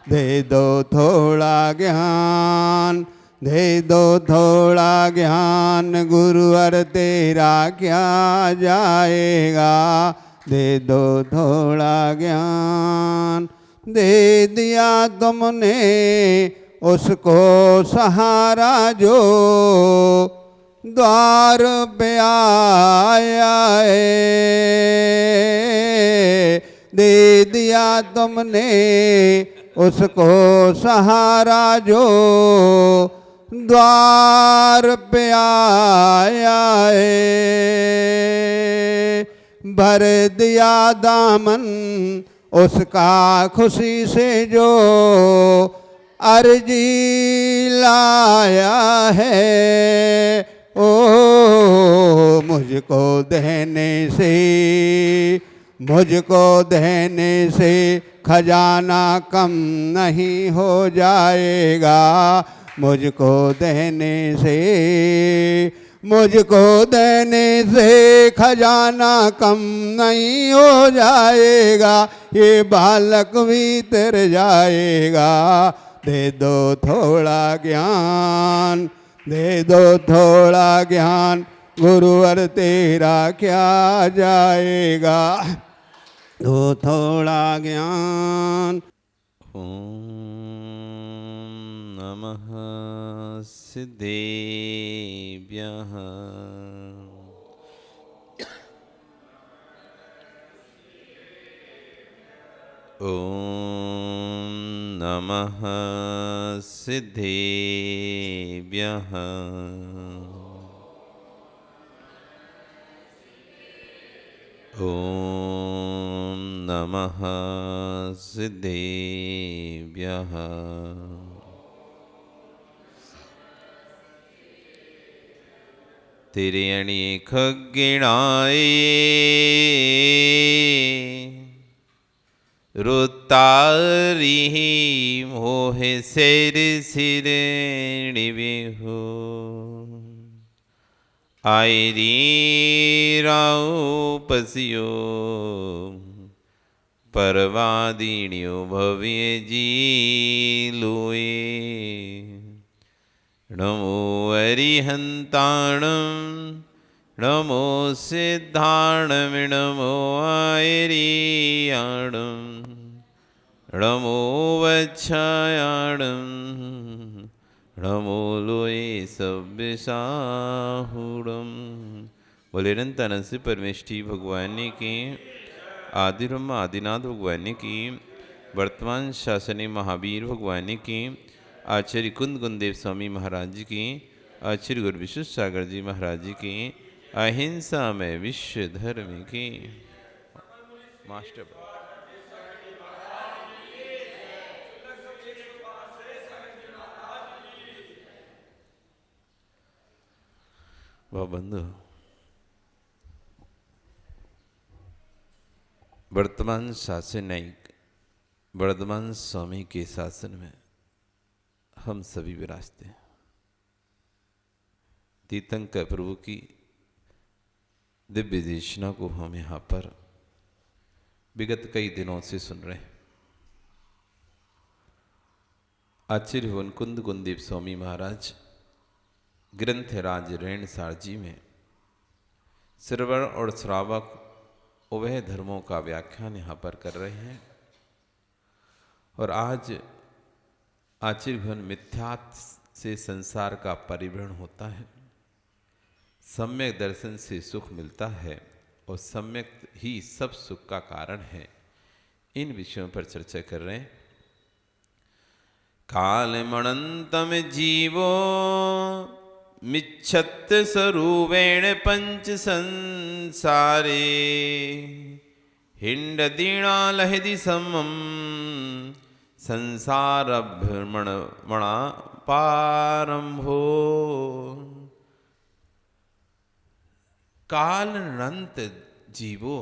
दे दो थोड़ा ज्ञान, दे दो थोड़ा ज्ञान, गुरुवर तेरा क्या जाएगा, दे दो थोड़ा ज्ञान। दे दिया तुमने उसको सहारा जो द्वार पे आया है, दे दिया तुमने उसको सहारा जो द्वार पे आया है। भर दिया दामन उसका खुशी से जो अर्जी लाया है, ओ मुझको देने से, मुझको देने से खजाना कम नहीं हो जाएगा, मुझको देने से, मुझको देने से खजाना कम नहीं हो जाएगा, ये बालक भी तर जाएगा। दे दो थोड़ा ज्ञान, दे दो थोड़ा ज्ञान, गुरुवर तेरा क्या जाएगा, दो थोड़ा ज्ञान। ओम नमः सिद्धेभ्यः। ओम नमः सिद्धेभ्यः। ओम नमः सिद्धेभ्यः। तिर्यणि खग्गिणाये रुतारिः मोहे सिर सिरणिविहु आयरी राउपसियो परवादिन्यो भव्य जीलुए। नमो अरिहन्ताणं नमो सिद्धाणं नमो आयरीयाणं नमो वच्छायाणं नमो लोये सव्यसाहुरम। बोले अनंत से परमेष्ठी भगवान की, आदि ब्रह्म आदिनाथ भगवान की, वर्तमान शासनी महावीर भगवान की, आचार्य कुंद गुंदेव स्वामी महाराज की, आचार्य गुरु विश्व सागर जी महाराज की, अहिंसा में विश्व धर्म की। मास्टर वह बंधु, वर्तमान शासन नायक वर्धमान स्वामी के शासन में हम सभी विराजते हैं। तीर्थंकर प्रभु की दिव्य देशना को हम यहाँ पर विगत कई दिनों से सुन रहे हैं। आचार्य वन कुंद गुंदेव स्वामी महाराज ग्रंथराज रेणसार जी में श्रवण और श्रावक उभय धर्मों का व्याख्यान यहाँ पर कर रहे हैं। और आज आचार्य भवन मिथ्यात्व से संसार का परिवहन होता है, सम्यक दर्शन से सुख मिलता है और सम्यक ही सब सुख का कारण है। इन विषयों पर चर्चा कर रहे हैं। कालमणंतम जीवो मिच्छत स्वरूपेण पंच संसारे हिंड दीणालहदि समम संसार भ्रमण मणा पारंभो। काल अनंत जीवो,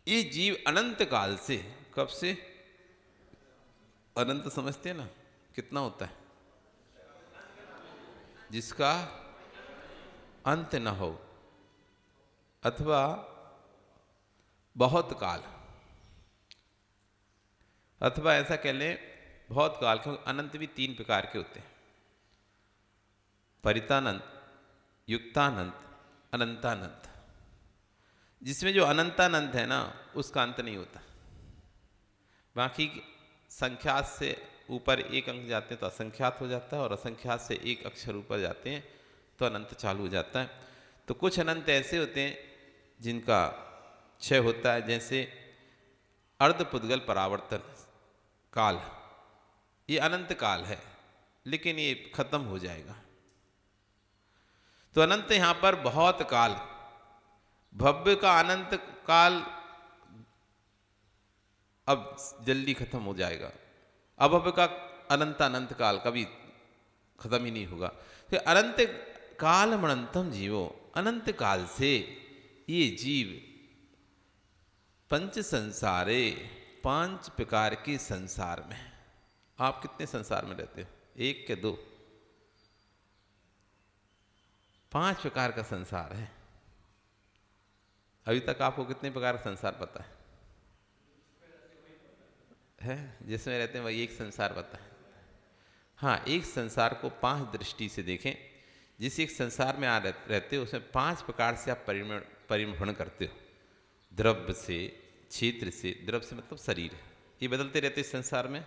ये जीव अनंत काल से, कब से? अनंत समझते हैं ना, कितना होता है? जिसका अंत न हो, अथवा बहुत काल, अथवा ऐसा कह लें बहुत काल, क्योंकि अनंत भी 3 प्रकार के होते हैं, परितानंत, युक्तानंत, अनंतानंत। जिसमें जो अनंतानंत है ना, उसका अंत नहीं होता। बाकी संख्यात से ऊपर एक अंक जाते हैं तो असंख्यात हो जाता है, और असंख्यात से एक अक्षर ऊपर जाते हैं तो अनंत चालू हो जाता है। तो कुछ अनंत ऐसे होते हैं जिनका क्षय होता है, जैसे अर्धपुद्गल परावर्तन काल, ये अनंत काल है लेकिन ये खत्म हो जाएगा। तो अनंत यहां पर बहुत काल, भव्य का अनंत काल अब जल्दी खत्म हो जाएगा, अभव्य का अनंत अनंत काल कभी खत्म ही नहीं होगा। तो अनंत काल अनंतम जीवो, अनंत काल से ये जीव पंच संसारे, 5 प्रकार के संसार में। आप कितने संसार में रहते हो? 1 के 2? 5 प्रकार का संसार है। अभी तक आपको कितने प्रकार का संसार पता है? जिसमें रहते हैं वही एक संसार पता है। हाँ, एक संसार को 5 दृष्टि से देखें। जिस एक संसार में आप रहते हो उसमें 5 प्रकार से आप परिभ्रमण करते हो। द्रव्य से, क्षेत्र से, द्रव्य से मतलब शरीर, ये बदलते रहते हो संसार में।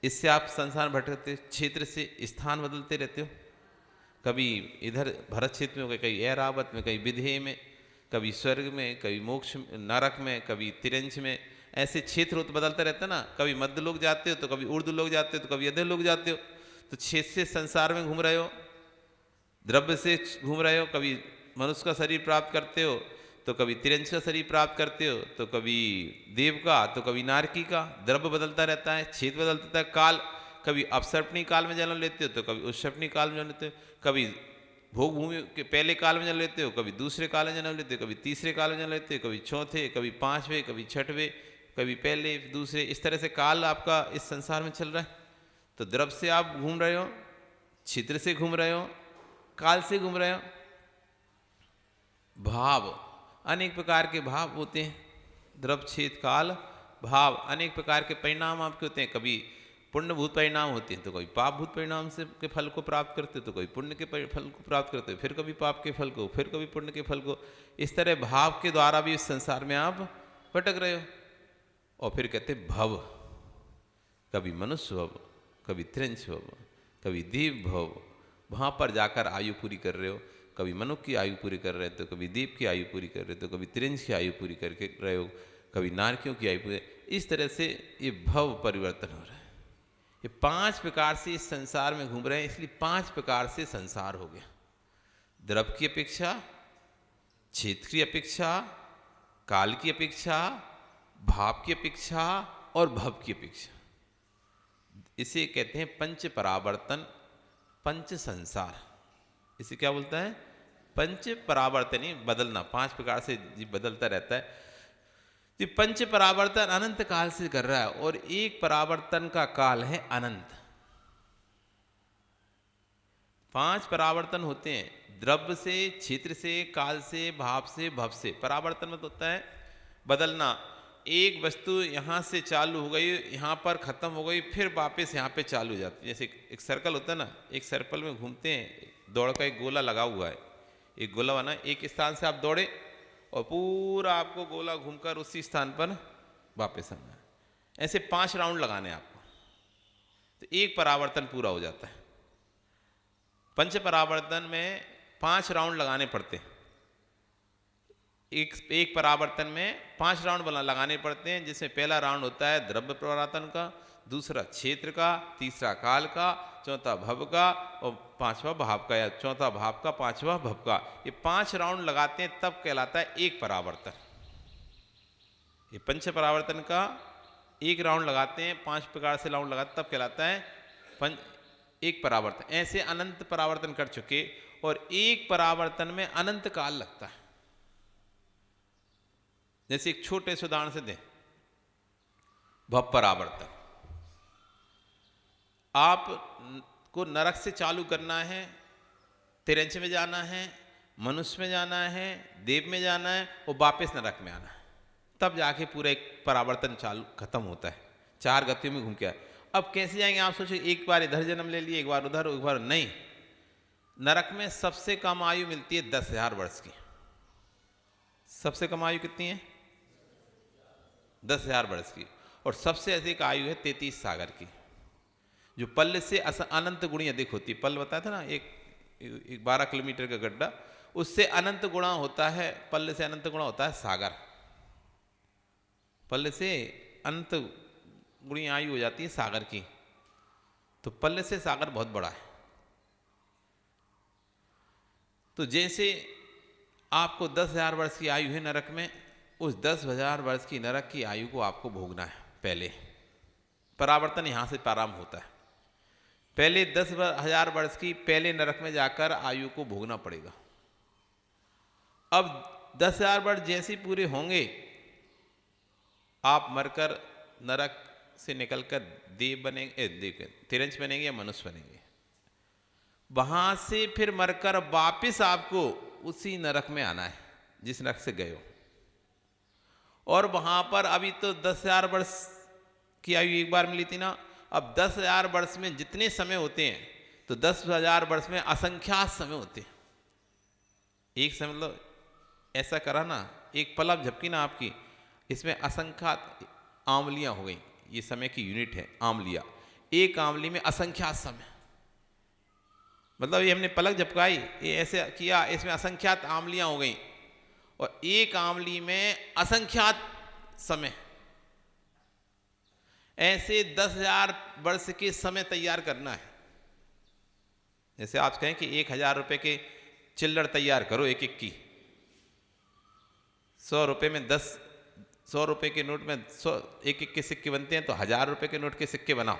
इससे आप संसार भटकते हो। क्षेत्र से स्थान बदलते रहते हो, कभी इधर भरत क्षेत्र में हो गए, कभी ऐरावत में, कभी विदेह में, कभी स्वर्ग में, कभी मोक्ष नरक में, कभी तिरंज में। ऐसे क्षेत्र तो बदलता रहता है ना। कभी मध्य लोग जाते हो तो कभी ऊर्ध्व लोग जाते हो तो कभी अधः लोग जाते हो। तो क्षेत्र से संसार में घूम रहे हो, द्रव्य से घूम रहे हो, कभी मनुष्य का शरीर प्राप्त करते हो तो कभी तिरंज का शरीर प्राप्त करते हो, तो कभी देव का, तो कभी नारकी का। द्रव्य बदलता रहता है, क्षेत्र बदलता रहता है। काल, कभी अपसर्पणी काल में जन्म लेते हो तो कभी उत्सर्पणी काल में जन्म लेते हो, कभी भोग भूमि के पहले काल में जन्म लेते हो, कभी दूसरे काल में जन्म लेते हो, कभी तीसरे काल में जन्म लेते हो, कभी चौथे, कभी 5वें, कभी 6वें, कभी पहले दूसरे। इस तरह से काल आपका इस संसार में चल रहा है। तो द्रव्य से आप घूम रहे हो, क्षेत्र से घूम रहे हो, काल से घूम रहे हो। भाव, अनेक प्रकार के भाव होते हैं। द्रव्य, क्षेत्र, काल, भाव, अनेक प्रकार के परिणाम आपके होते हैं। कभी पुण्यभूत परिणाम होते हैं तो कभी पापभूत परिणाम से के फल को प्राप्त करते हो, तो कभी पुण्य के फल को प्राप्त करते हो, फिर कभी पाप के फल को, फिर कभी पुण्य के फल को। इस तरह भाव के द्वारा भी इस संसार में आप भटक रहे हो। और फिर कहते भव, कभी मनुष्य भव, कभी त्रिंश भव, कभी देव भव। वहाँ पर जाकर आयु पूरी कर रहे हो। कभी मनुष्य की आयु पूरी कर रहे हो तो कभी देव की आयु पूरी कर रहे हो, तो कभी त्रिंश की आयु पूरी करके रहे हो, कभी नारकियों की आयु पूरी। इस तरह से ये भव परिवर्तन हो रहा है। ये 5 प्रकार से इस संसार में घूम रहे हैं, इसलिए 5 प्रकार से संसार हो गया। द्रव्य की अपेक्षा, क्षेत्र की अपेक्षा, काल की अपेक्षा, भाव की अपेक्षा और भव की अपेक्षा। इसे कहते हैं पंच परावर्तन, पंच संसार। इसे क्या बोलता है? पंच परावर्तन, बदलना। 5 प्रकार से जीव बदलता रहता है। तो पंच परावर्तन अनंत काल से कर रहा है, और एक परावर्तन का काल है अनंत। 5 परावर्तन होते हैं, द्रव्य से, क्षेत्र से, काल से, भाव से, भव से। परावर्तन मतलब होता है बदलना। एक वस्तु यहाँ से चालू हो गई, यहाँ पर खत्म हो गई, फिर वापस यहाँ पे चालू हो जाती है। जैसे एक सर्कल होता है ना, एक सर्कल में घूमते हैं, दौड़ का एक गोला लगा हुआ है। एक गोला बना, एक स्थान से आप दौड़े और पूरा आपको गोला घूमकर उसी स्थान पर वापस आना है। ऐसे 5 राउंड लगाने हैं आपको, तो एक परावर्तन पूरा हो जाता है। पंच परावर्तन में 5 राउंड लगाने पड़ते हैं। एक परावर्तन में 5 राउंड लगाने पड़ते हैं, जिसमें पहला राउंड होता है द्रव्य परावर्तन का, दूसरा क्षेत्र का, तीसरा काल का, चौथा भव का और 5वां भाव का, या चौथा भाव का, 5वां भव का। ये 5 राउंड लगाते हैं तब कहलाता है एक परावर्तन। ये पंच परावर्तन का एक राउंड लगाते हैं, 5 प्रकार से राउंड लगाते तब कहलाता है एक परावर्तन। ऐसे अनंत परावर्तन कर चुके, और एक परावर्तन में अनंत काल लगता है। जैसे एक छोटे से उदाहरण से दें, भव परावर्तन। आप को नरक से चालू करना है, तिरंज में जाना है, मनुष्य में जाना है, देव में जाना है और वापस नरक में आना है, तब जाके पूरा एक परावर्तन चालू खत्म होता है। 4 गतियों में घूम के आए। अब कैसे जाएंगे आप सोचिए, एक बार इधर जन्म ले लिए, एक बार उधर, एक बार नहीं। नरक में सबसे कम आयु मिलती है 10,000 वर्ष की। सबसे कम आयु कितनी है? 10,000 वर्ष की। और सबसे अधिक आयु है 33 सागर की, जो पल्ले से अनंत गुणी अधिक होती है। पल बताया था ना, एक 12 किलोमीटर का गड्ढा, उससे अनंत गुणा होता है, पल्ले से अनंत गुणा होता है सागर। पल्ले से अनंत गुणी आयु हो जाती है सागर की। तो पल्ले से सागर बहुत बड़ा है। तो जैसे आपको 10,000 वर्ष की आयु है नरक में, उस 10,000 वर्ष की नरक की आयु को आपको भोगना है। पहले परावर्तन यहां से प्रारंभ होता है। पहले 10,000 वर्ष की पहले नरक में जाकर आयु को भोगना पड़ेगा। अब 10,000 वर्ष जैसे पूरे होंगे, आप मरकर नरक से निकलकर देव बनेंगे, तिरंज बनेंगे या मनुष्य बनेंगे। वहां से फिर मरकर वापिस आपको उसी नरक में आना है जिस नरक से गए हो। और वहां पर अभी तो 10,000 वर्ष की आयु एक बार मिली थी ना, अब 10,000 वर्ष में जितने समय होते हैं, तो 10,000 वर्ष में असंख्यात समय होते हैं। एक समय मतलब ऐसा करा ना, एक पलक झपकी ना आपकी, इसमें असंख्यात आंवलियां हो गई। ये समय की यूनिट है आंवलिया। एक आंवली में असंख्यात समय, मतलब ये हमने पलक झपकाई, ये ऐसे किया, इसमें असंख्यात आंवलियां हो गई। और एक आंवली में असंख्यात समय। ऐसे 10,000 वर्ष के समय तैयार करना है। जैसे आप कहें कि 1,000 रुपए के चिल्लड़ तैयार करो, एक एक की। 100 रुपए में 100 रुपए के नोट में 100 एक एक के सिक्के बनते हैं, तो 1,000 रुपए के नोट के सिक्के बनाओ,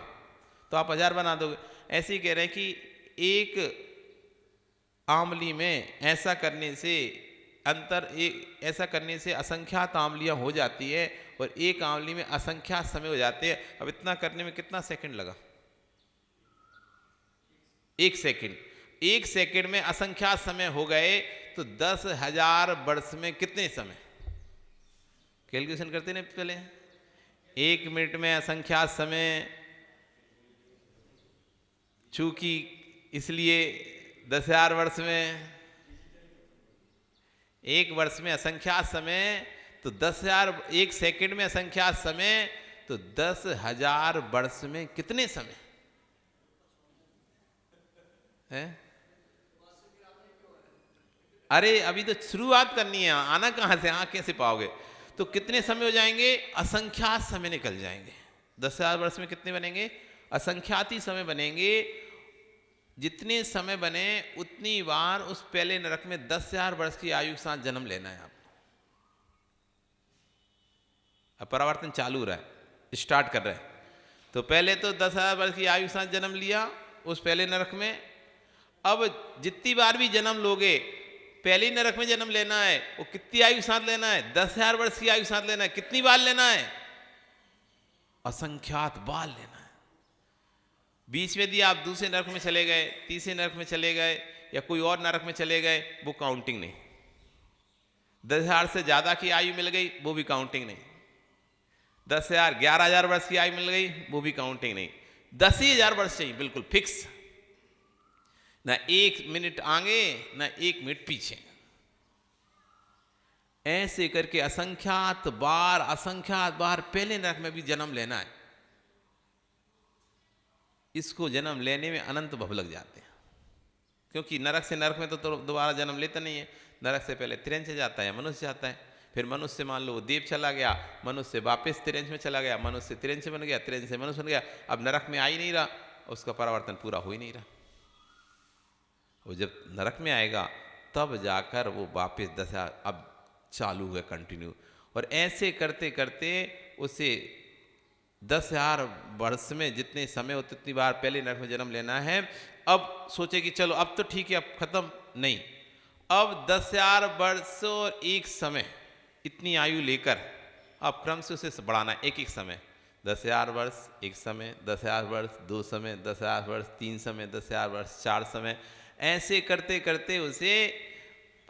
तो आप 1,000 बना दोगे। ऐसे ही कह रहे हैं कि एक आंवली में ऐसा करने से ऐसा करने से असंख्यात आंवलियां हो जाती है, और एक आंवली में असंख्यात समय हो जाते हैं। अब इतना करने में कितना सेकंड लगा? 1 सेकंड। 1 सेकंड में असंख्यात समय हो गए, तो 10,000 वर्ष में कितने समय? कैलकुलेशन करते नहीं पहले? 1 मिनट में असंख्यात समय, चूंकि इसलिए 10,000 वर्ष में, 1 वर्ष में असंख्यात समय, तो 10,000, 1 सेकंड में असंख्यात समय, तो 10,000 वर्ष में कितने समय है? अरे अभी तो शुरुआत करनी है, आना कहां से, आना कैसे पाओगे? तो कितने समय हो जाएंगे? असंख्यात समय निकल जाएंगे। 10,000 वर्ष में कितने बनेंगे? असंख्यात ही समय बनेंगे। जितने समय बने उतनी बार उस पहले नरक में 10,000 वर्ष की आयु के साथ जन्म लेना है आपको। अब परावर्तन चालू रहा है, स्टार्ट कर रहे हैं। तो पहले तो 10,000 वर्ष की आयु के साथ जन्म लिया उस पहले नरक में। अब जितनी बार भी जन्म लोगे, पहले नरक में जन्म लेना है, वो कितनी आयु के साथ लेना है? 10,000 वर्ष की आयु के साथ लेना है। कितनी बार लेना है? असंख्यात बार लेना है। बीच में यदि आप दूसरे नरक में चले गए, तीसरे नरक में चले गए, या कोई और नरक में चले गए, वो काउंटिंग नहीं। 10,000 से ज्यादा की आयु मिल गई, वो भी काउंटिंग नहीं। 10,000, 11,000 वर्ष की आयु मिल गई, वो भी काउंटिंग नहीं। 10,000 वर्ष चाहिए, बिल्कुल फिक्स, ना 1 मिनट आगे ना 1 मिनट पीछे। ऐसे करके असंख्यात बार पहले नरक में भी जन्म लेना है। इसको जन्म लेने में अनंत भव लग जाते हैं, क्योंकि नरक से नरक में तो दोबारा जन्म लेता नहीं है। नरक से पहले तिरंज से जाता है, मनुष्य जाता है, फिर मनुष्य से मान लो वो देव चला गया, मनुष्य से वापस तिरंज में चला गया, मनुष्य से तिरंज से बन गया, तिरंज से मनुष्य बन गया। अब नरक में आ ही नहीं रहा, उसका परावर्तन पूरा हो ही नहीं रहा। वो जब नरक में आएगा तब जाकर वो वापस 10,000 अब चालू हुआ कंटिन्यू। और ऐसे करते करते उसे 10,000 वर्ष में जितने समय होते उतनी बार पहले नरक में जन्म लेना है। अब सोचे कि चलो अब तो ठीक है, अब खत्म नहीं, अब 10,000 वर्ष और 1 समय, इतनी आयु लेकर अब क्रम से उसे बढ़ाना है। एक एक समय, 10,000 वर्ष 1 समय, 10,000 वर्ष 2 समय, 10,000 वर्ष 3 समय, 10,000 वर्ष 4 समय। ऐसे करते करते उसे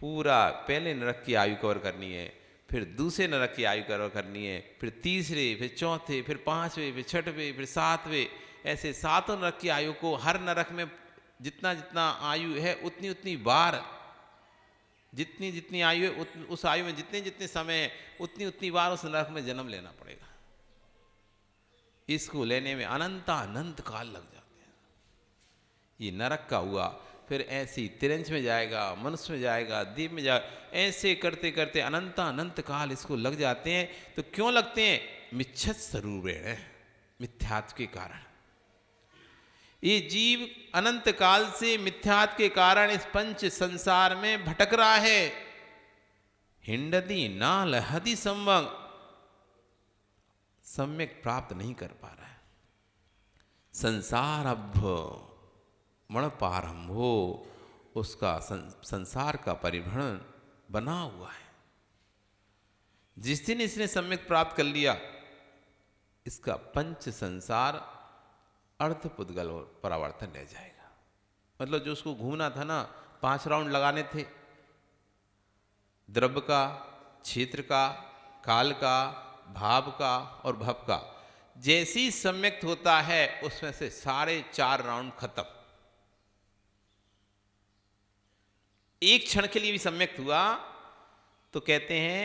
पूरा पहले नरक की आयु कवर करनी है। फिर दूसरे नरक की आयु करनी है, फिर तीसरे, फिर चौथे, फिर पांचवें, फिर छठवें, फिर सातवें, ऐसे सातों नरक की आयु को, हर नरक में जितना जितना आयु है उतनी उतनी बार, जितनी जितनी आयु है उस आयु में जितने जितने समय है उतनी उतनी बार उस नरक में जन्म लेना पड़ेगा। इसको लेने में अनंत काल लग जाते हैं। ये नरक का हुआ। फिर ऐसे ही तिरंज में जाएगा, मनुष्य में जाएगा, दीप में जाएगा, ऐसे करते करते अनंत काल इसको लग जाते हैं। तो क्यों लगते हैं? मिच्छत स्वरूपेण है, मिथ्यात्व के कारण। ये जीव अनंत काल से मिथ्यात्व के कारण इस पंच संसार में भटक रहा है। हिंडती नाल हदि संवंग, सम्यक प्राप्त नहीं कर पा रहा है। संसार अब मणपारंभो, उसका संसार का परिभ्रमण बना हुआ है। जिस दिन इसने सम्यक प्राप्त कर लिया, इसका पंच संसार अर्धपुद्गल परावर्तन रह जाएगा। मतलब जो उसको घूमना था ना, 5 राउंड लगाने थे, द्रव्य का, क्षेत्र का, काल का, भाव का और भव का, जैसे ही सम्यक होता है उसमें से 4.5 राउंड खत्म। एक क्षण के लिए भी सम्यक्त हुआ तो कहते हैं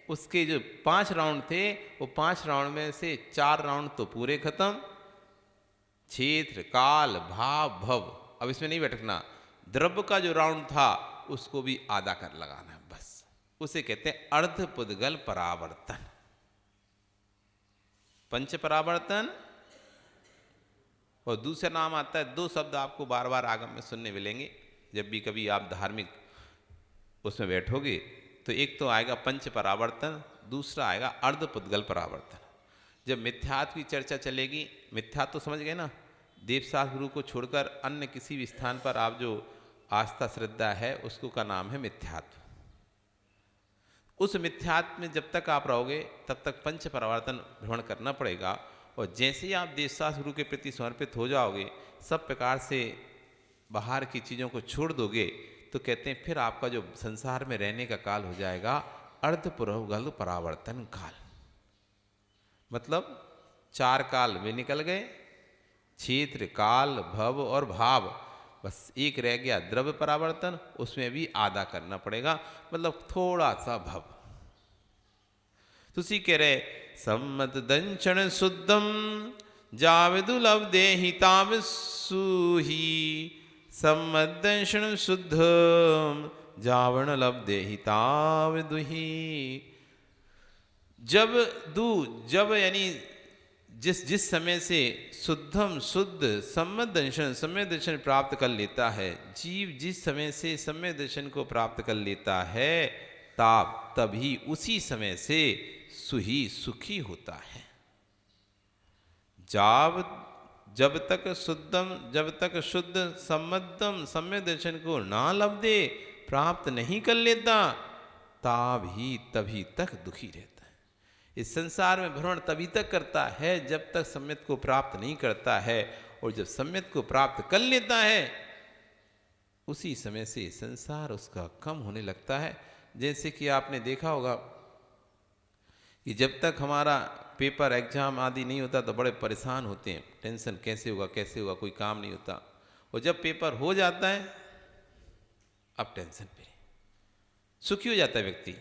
उसके जो 5 राउंड थे, वो 5 राउंड में से 4 राउंड तो पूरे खत्म। क्षेत्र, काल, भाव, भव, अब इसमें नहीं भटकना। द्रव्य का जो राउंड था उसको भी आधा कर लगाना है बस। उसे कहते हैं अर्धपुद्गल परावर्तन। पंच परावर्तन और दूसरा नाम आता है, 2 शब्द आपको बार बार आगम में सुनने मिलेंगे जब भी कभी आप धार्मिक उसमें बैठोगे। तो एक तो आएगा पंच परावर्तन, दूसरा आएगा अर्धपुद्गल परावर्तन। जब मिथ्यात्व की चर्चा चलेगी, मिथ्यात्व तो समझ गए ना, देवशास्त्र गुरु को छोड़कर अन्य किसी भी स्थान पर आप जो आस्था श्रद्धा है उसको का नाम है मिथ्यात्व। उस मिथ्यात्व में जब तक आप रहोगे तब तक पंच परावर्तन भ्रमण करना पड़ेगा। और जैसे ही आप देवशास्त्र गुरु के प्रति समर्पित हो जाओगे, सब प्रकार से बाहर की चीज़ों को छोड़ दोगे, तो कहते हैं फिर आपका जो संसार में रहने का काल हो जाएगा अर्धपुद्गल परावर्तन काल। मतलब 4 काल वे निकल गए, क्षेत्र, काल, भव और भाव, बस एक रह गया द्रव्य परावर्तन, उसमें भी आधा करना पड़ेगा, मतलब थोड़ा सा भव। तुसी कह रहे सम्मत दंशन शुद्धम जाविदुलभ देहि ताव सुही, सम्मत दंशन शुद्धम जावण लभ देहि ताव दुही। जब यानी जिस समय से शुद्धम शुद्ध सम्यक दर्शन प्राप्त कर लेता है जीव, जिस समय से सम्यक दर्शन को प्राप्त कर लेता है, तभी उसी समय से सुखी होता है। जब तक शुद्ध सम्मतम सम्यक दर्शन को ना लब्धे, प्राप्त नहीं कर लेता, तभी तक दुखी रहता है। इस संसार में भ्रमण तभी तक करता है जब तक सम्यक को प्राप्त नहीं करता है, और जब सम्यक को प्राप्त कर लेता है उसी समय से संसार उसका कम होने लगता है। जैसे कि आपने देखा होगा कि जब तक हमारा पेपर एग्जाम आदि नहीं होता तो बड़े परेशान होते हैं, टेंशन कैसे होगा, कोई काम नहीं होता। और जब पेपर हो जाता है अब टेंशन फ्री, सुखी हो जाता है व्यक्ति।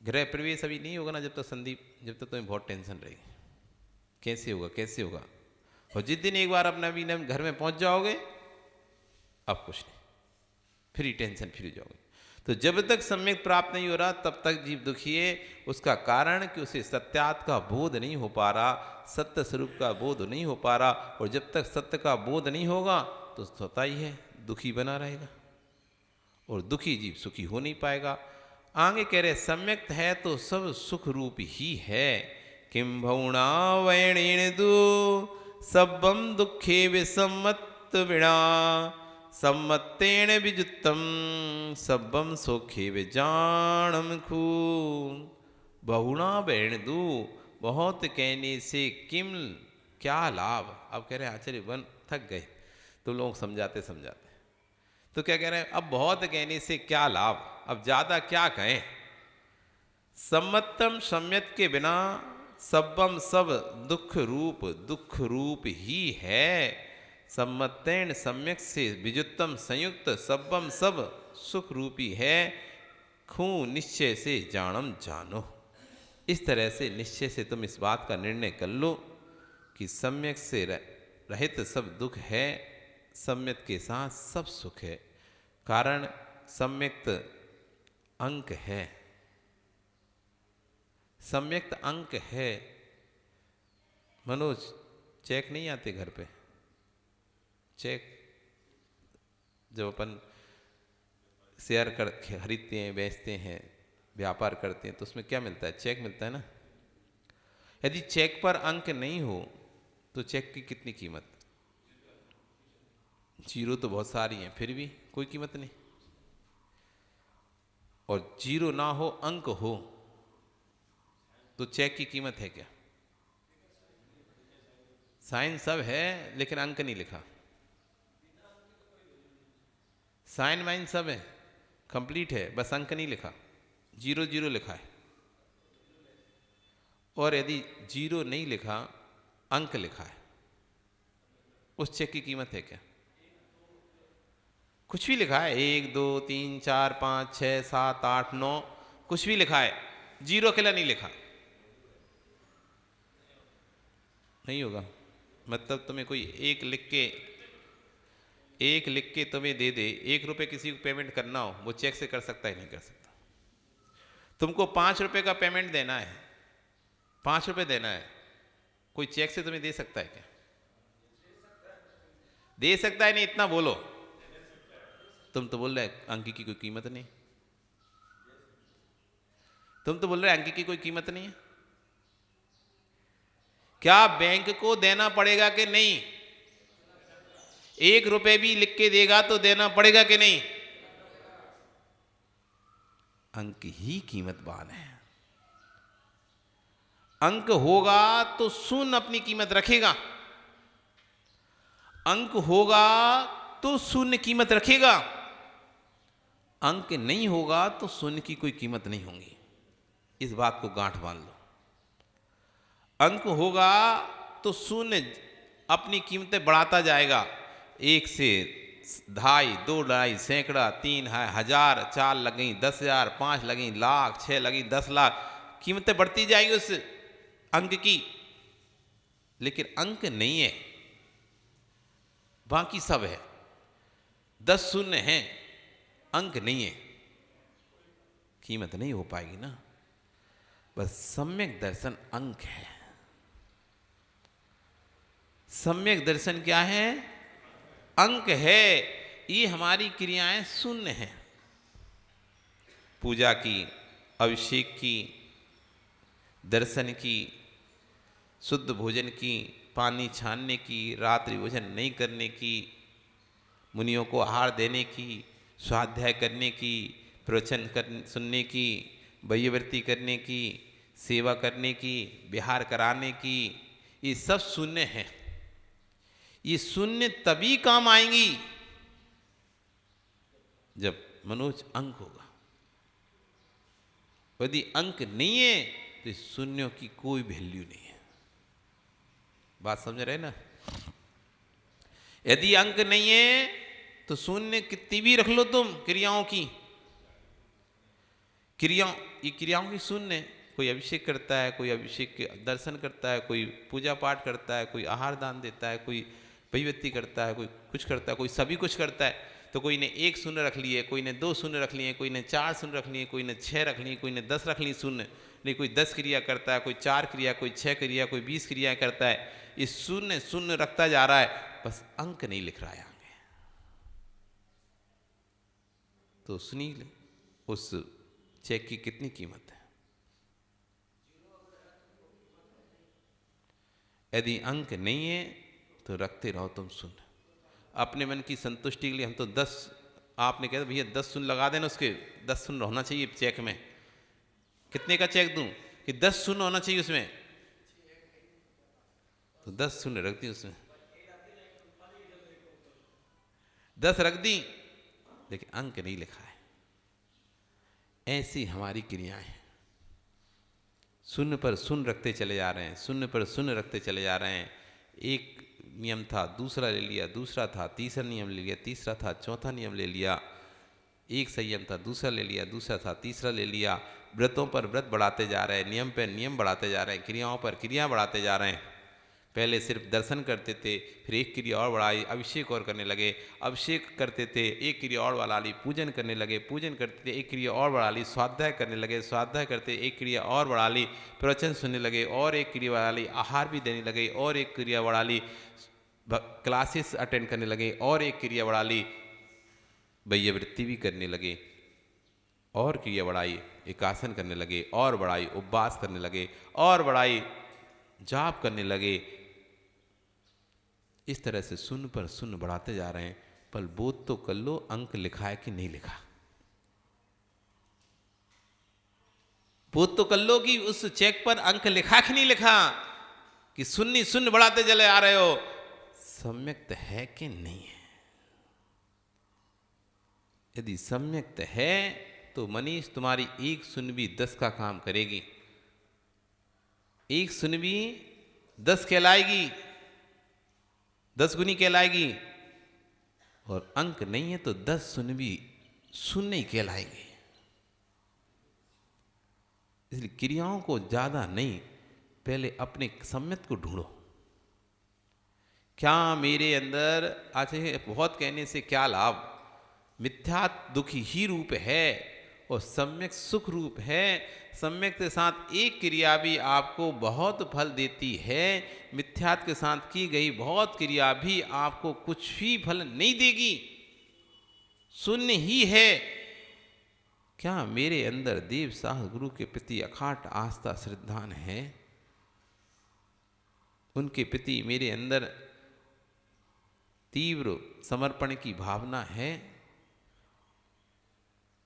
गृह प्रवेश अभी नहीं होगा ना जब तक संदीप, जब तक तुम्हें बहुत टेंशन रहेगी, कैसे होगा। और जिस दिन एक बार अपना भी घर में पहुंच जाओगे, अब कुछ नहीं, फ्री, टेंशन फ्री हो जाओगे। तो जब तक सम्यक प्राप्त नहीं हो रहा तब तक जीव दुखी है। उसका कारण कि उसे सत्यात का बोध नहीं हो पा रहा, सत्य स्वरूप का बोध नहीं हो पा रहा। और जब तक सत्य का बोध नहीं होगा तो स्वतः ही है दुखी बना रहेगा, और दुखी जीव सुखी हो नहीं पाएगा। आगे कह रहे सम्यक है तो सब सुख रूप ही है। किम भौणा वैणेन दु सबम दुखे विसम्मत विणा, सम्मतेन विजुत्तम सबम सौखे विजानम खू। बहुणा वैण दु, बहुत कहने से किम क्या लाभ। अब कह रहे आचार्य वन थक गए तो लोग समझाते तो क्या कह रहे हैं, अब बहुत कहने से क्या लाभ, अब ज्यादा क्या कहें। सम्मतम सम्यत के बिना सब्बम सब दुख रूप ही है। सम्मतेन सम्यक से विजुत्तम संयुक्त सब्बम सब सुख रूपी है। खू निश्चय से जानम जानो। इस तरह से निश्चय से तुम इस बात का निर्णय कर लो कि सम्यक से रहित सब दुख है, सम्यक के साथ सब सुख है। कारण सम्यक्त अंक है, सम्यक्त अंक है। मनोज, चेक नहीं आते घर पे? चेक जब अपन शेयर कर खरीदते हैं, बेचते हैं, व्यापार करते हैं, तो उसमें क्या मिलता है? चेक मिलता है ना। यदि चेक पर अंक नहीं हो तो चेक की कितनी कीमत? जीरो तो बहुत सारी हैं, फिर भी कोई कीमत नहीं। और जीरो ना हो, अंक हो, तो चेक की कीमत है क्या? साइन सब है लेकिन अंक नहीं लिखा। साइन वाइन सब है, कंप्लीट है, बस अंक नहीं लिखा, जीरो जीरो लिखा है। और यदि जीरो नहीं लिखा, अंक लिखा है, उस चेक की कीमत है क्या? कुछ भी लिखा है, 1 2 3 4 5 6 7 8 9, कुछ भी लिखा है, जीरो अकेला नहीं लिखा, नहीं होगा। मतलब तुम्हें कोई एक लिख के तुम्हें दे दे, 1 रुपये किसी को पेमेंट करना हो, वो चेक से कर सकता है? नहीं कर सकता। तुमको 5 रुपये का पेमेंट देना है, 5 रुपये देना है, कोई चेक से तुम्हें दे सकता है क्या? दे सकता है नहीं, इतना बोलो। तुम तो बोल रहे अंक की कोई कीमत नहीं, तुम तो बोल रहे अंक की कोई कीमत नहीं है। क्या बैंक को देना पड़ेगा कि नहीं? 1 रुपये भी लिख के देगा तो देना पड़ेगा कि नहीं? अंक ही कीमतवान है। अंक होगा तो शून्य अपनी कीमत रखेगा, अंक होगा तो शून्य कीमत रखेगा, अंक नहीं होगा तो शून्य की कोई कीमत नहीं होगी। इस बात को गांठ बांध लो। अंक होगा तो शून्य अपनी कीमतें बढ़ाता जाएगा, 1 से 2.5 2.5 सैकड़ा 3 हजार 4 लगी 10,000 5 लगी लाख 6 लगी 10 लाख, कीमतें बढ़ती जाएंगी उस अंक की। लेकिन अंक नहीं है, बाकी सब है। 10 शून्य हैं, अंक नहीं है, कीमत नहीं हो पाएगी ना। बस सम्यक दर्शन अंक है। सम्यक दर्शन क्या है? अंक है। ये हमारी क्रियाएं शून्य हैं। पूजा की, अभिषेक की, दर्शन की, शुद्ध भोजन की, पानी छानने की, रात्रि भोजन नहीं करने की, मुनियों को आहार देने की, स्वाध्याय करने की, प्रवचन सुनने की, वैयवृत्ति करने की, सेवा करने की, विहार कराने की, ये सब शून्य है। ये शून्य तभी काम आएंगी जब मनोज अंक होगा। यदि अंक नहीं है तो शून्यों की कोई वैल्यू नहीं है। बात समझ रहे ना? यदि अंक नहीं है तो शून्य कितनी भी रख लो तुम क्रियाओं की, क्रियाओं की शून्य। कोई अभिषेक करता है, कोई अभिषेक के दर्शन करता है, कोई पूजा पाठ करता है, कोई आहार दान देता है, कोई वैयवृत्ति करता है, कोई कुछ करता है, कोई सभी कुछ करता है। तो कोई ने 1 शून्य रख लिए, कोई ने 2 शून्य रख लिए, कोई ने 4 शून्य रख लिए, कोई ने 6 रख लिए, कोई ने 10 रख ली शून्य। नहीं, कोई 10 क्रिया करता है, कोई 4 क्रिया, कोई 6 क्रिया, कोई 20 क्रियाएं करता है। इस शून्य शून्य रखता जा रहा है, बस अंक नहीं लिख रहा है आगे। तो सुनिए, उस चेक की कितनी कीमत है? यदि अंक नहीं है तो रखते रहो तुम शून्य। अपने मन की संतुष्टि के लिए हम तो 10, आपने कहा भैया 10 शून्य लगा देना, उसके 10 शून्य होना चाहिए चेक में। कितने का चेक दूं कि 10 शून्य होना चाहिए उसमें? तो 10 शून्य रख दी उसमें, 10 रख दी, लेकिन अंक नहीं लिखा है। ऐसी हमारी क्रियाएं हैं। शून्य पर शून्य रखते चले जा रहे हैं, शून्य पर शून्य रखते चले जा रहे हैं। एक नियम था, दूसरा ले लिया, दूसरा था, तीसरा नियम ले लिया, तीसरा था, चौथा नियम ले लिया। एक संयम था, दूसरा ले लिया, दूसरा था, तीसरा ले लिया। व्रतों पर व्रत बढ़ाते जा रहे हैं, नियम पर नियम बढ़ाते जा रहे हैं, क्रियाओं पर क्रिया बढ़ाते जा रहे हैं। पहले सिर्फ दर्शन करते थे, फिर एक क्रिया और बढ़ाई, अभिषेक और करने लगे। अभिषेक करते थे, एक क्रिया और बढ़ा ली, पूजन करने लगे। पूजन करते थे, एक क्रिया और बढ़ा ली, स्वाध्याय करने लगे। स्वाध्याय करते एक क्रिया और बढ़ा ली, प्रवचन सुनने लगे, और एक क्रिया बढ़ा ली, आहार भी देने लगे, और एक क्रिया बढ़ा ली, क्लासेस अटेंड करने लगे, और एक क्रिया बढ़ा ली, वैयवृत्ति भी करने लगे, और क्रिया बढ़ाई, एकासन करने लगे, और बढ़ाई, उपवास करने लगे, और बढ़ाई, जाप करने लगे। इस तरह से शून्य पर शून्य बढ़ाते जा रहे हैं। पर बोध तो कर लो, अंक लिखा है कि नहीं लिखा। बोध तो कर लो कि उस चेक पर अंक लिखा कि नहीं लिखा, कि शून्य शून्य बढ़ाते चले आ रहे हो, सम्यक्त है कि नहीं है। यदि सम्यक्त है तो मनीष तुम्हारी एक शून्य भी 10 का काम करेगी। एक शून्य भी 10 कहलाएगी, 10 गुनी कहलाएगी। और अंक नहीं है तो 10 शून्य भी शून्य ही कहलाएगी। इसलिए क्रियाओं को ज्यादा नहीं, पहले अपने सम्यक को ढूंढो। क्या मेरे अंदर आज बहुत कहने से क्या लाभ, मिथ्या दुखी ही रूप है और सम्यक सुख रूप है। सम्यक के साथ एक क्रिया भी आपको बहुत फल देती है, मिथ्यात के साथ की गई बहुत क्रिया भी आपको कुछ भी फल नहीं देगी, शून्य ही है। क्या मेरे अंदर देव साह गुरु के प्रति अखाट आस्था श्रद्धान है, उनके प्रति मेरे अंदर तीव्र समर्पण की भावना है।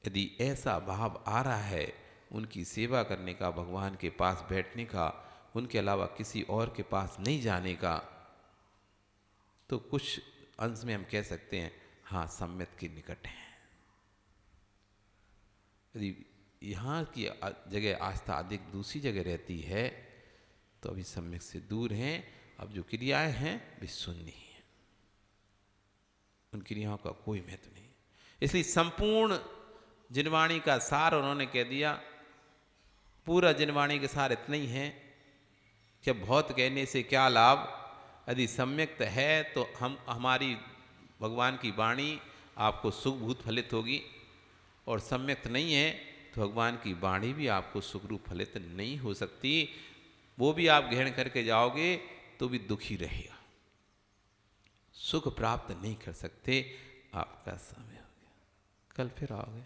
यदि ऐसा भाव आ रहा है, उनकी सेवा करने का, भगवान के पास बैठने का, उनके अलावा किसी और के पास नहीं जाने का, तो कुछ अंश में हम कह सकते हैं हाँ सम्यक के निकट है। यदि यहाँ की जगह आस्था अधिक दूसरी जगह रहती है तो अभी सम्यक से दूर हैं। अब जो क्रियाएं हैं वे शून्य ही हैं, उन क्रियाओं का कोई महत्व नहीं। इसलिए संपूर्ण जिनवाणी का सार उन्होंने कह दिया। पूरा जिनवाणी के सार इतना ही है कि बहुत कहने से क्या लाभ। यदि सम्यक्त है तो हमारी भगवान की वाणी आपको सुखभूत फलित होगी, और सम्यक्त नहीं है तो भगवान की वाणी भी आपको सुखरूप फलित नहीं हो सकती। वो भी आप ग्रहण करके जाओगे तो भी दुखी रहेगा, सुख प्राप्त नहीं कर सकते। आपका समय हो गया, कल फिर आओगे,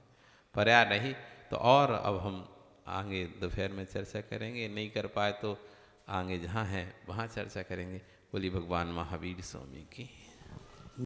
पर्याय नहीं तो और अब हम आगे दोपहर में चर्चा करेंगे, नहीं कर पाए तो आगे जहाँ है वहाँ चर्चा करेंगे। बोली भगवान महावीर स्वामी की।